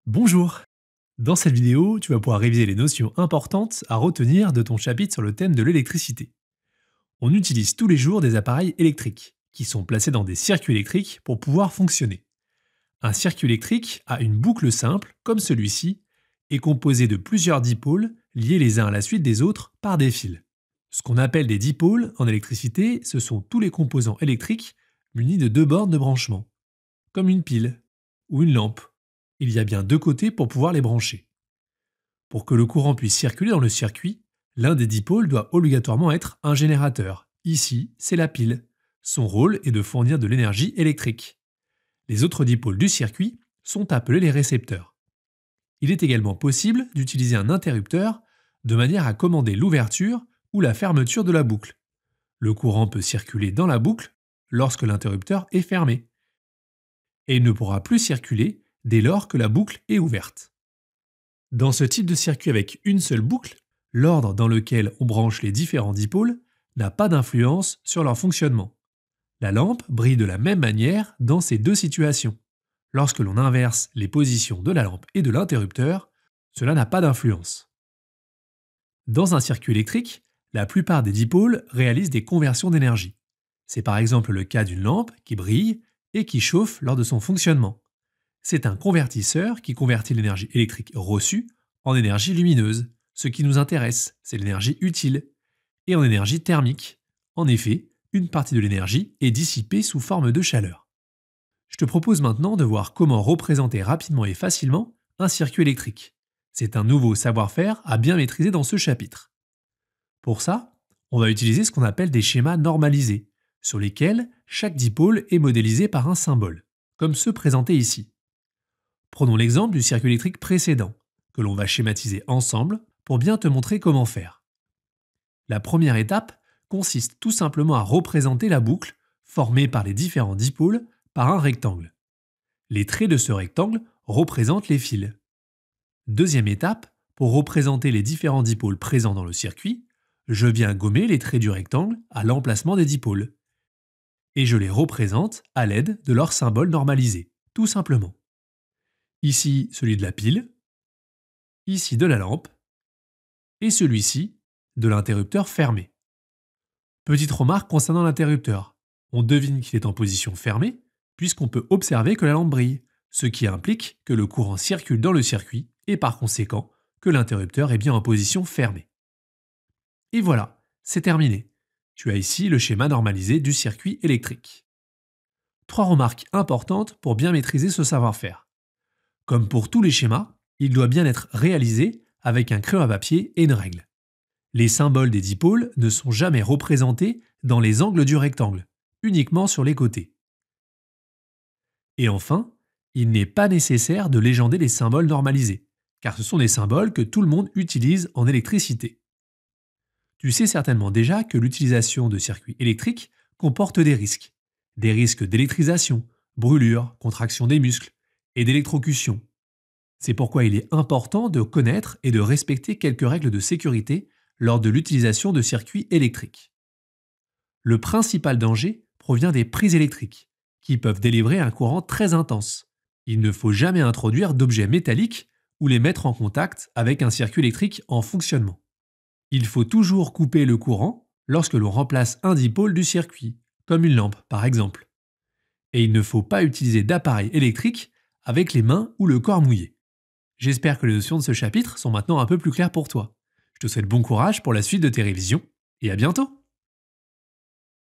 Bonjour! Dans cette vidéo, tu vas pouvoir réviser les notions importantes à retenir de ton chapitre sur le thème de l'électricité. On utilise tous les jours des appareils électriques, qui sont placés dans des circuits électriques pour pouvoir fonctionner. Un circuit électrique a une boucle simple, comme celui-ci, et composé de plusieurs dipôles liés les uns à la suite des autres par des fils. Ce qu'on appelle des dipôles en électricité, ce sont tous les composants électriques munis de deux bornes de branchement, comme une pile ou une lampe. Il y a bien deux côtés pour pouvoir les brancher. Pour que le courant puisse circuler dans le circuit, l'un des dipôles doit obligatoirement être un générateur. Ici, c'est la pile. Son rôle est de fournir de l'énergie électrique. Les autres dipôles du circuit sont appelés les récepteurs. Il est également possible d'utiliser un interrupteur de manière à commander l'ouverture ou la fermeture de la boucle. Le courant peut circuler dans la boucle lorsque l'interrupteur est fermé. Et il ne pourra plus circuler dès lors que la boucle est ouverte. Dans ce type de circuit avec une seule boucle, l'ordre dans lequel on branche les différents dipôles n'a pas d'influence sur leur fonctionnement. La lampe brille de la même manière dans ces deux situations. Lorsque l'on inverse les positions de la lampe et de l'interrupteur, cela n'a pas d'influence. Dans un circuit électrique, la plupart des dipôles réalisent des conversions d'énergie. C'est par exemple le cas d'une lampe qui brille et qui chauffe lors de son fonctionnement. C'est un convertisseur qui convertit l'énergie électrique reçue en énergie lumineuse. Ce qui nous intéresse, c'est l'énergie utile, et en énergie thermique. En effet, une partie de l'énergie est dissipée sous forme de chaleur. Je te propose maintenant de voir comment représenter rapidement et facilement un circuit électrique. C'est un nouveau savoir-faire à bien maîtriser dans ce chapitre. Pour ça, on va utiliser ce qu'on appelle des schémas normalisés, sur lesquels chaque dipôle est modélisé par un symbole, comme ceux présentés ici. Prenons l'exemple du circuit électrique précédent, que l'on va schématiser ensemble pour bien te montrer comment faire. La première étape consiste tout simplement à représenter la boucle formée par les différents dipôles par un rectangle. Les traits de ce rectangle représentent les fils. Deuxième étape, pour représenter les différents dipôles présents dans le circuit, je viens gommer les traits du rectangle à l'emplacement des dipôles. Et je les représente à l'aide de leur symbole normalisé, tout simplement. Ici, celui de la pile, ici de la lampe, et celui-ci de l'interrupteur fermé. Petite remarque concernant l'interrupteur. On devine qu'il est en position fermée, puisqu'on peut observer que la lampe brille, ce qui implique que le courant circule dans le circuit et par conséquent que l'interrupteur est bien en position fermée. Et voilà, c'est terminé. Tu as ici le schéma normalisé du circuit électrique. Trois remarques importantes pour bien maîtriser ce savoir-faire. Comme pour tous les schémas, il doit bien être réalisé avec un crayon à papier et une règle. Les symboles des dipôles ne sont jamais représentés dans les angles du rectangle, uniquement sur les côtés. Et enfin, il n'est pas nécessaire de légender les symboles normalisés, car ce sont des symboles que tout le monde utilise en électricité. Tu sais certainement déjà que l'utilisation de circuits électriques comporte des risques. Des risques d'électrisation, brûlure, contraction des muscles et d'électrocution. C'est pourquoi il est important de connaître et de respecter quelques règles de sécurité lors de l'utilisation de circuits électriques. Le principal danger provient des prises électriques, qui peuvent délivrer un courant très intense. Il ne faut jamais introduire d'objets métalliques ou les mettre en contact avec un circuit électrique en fonctionnement. Il faut toujours couper le courant lorsque l'on remplace un dipôle du circuit, comme une lampe par exemple. Et il ne faut pas utiliser d'appareil électrique avec les mains ou le corps mouillé. J'espère que les notions de ce chapitre sont maintenant un peu plus claires pour toi. Je te souhaite bon courage pour la suite de tes révisions et à bientôt!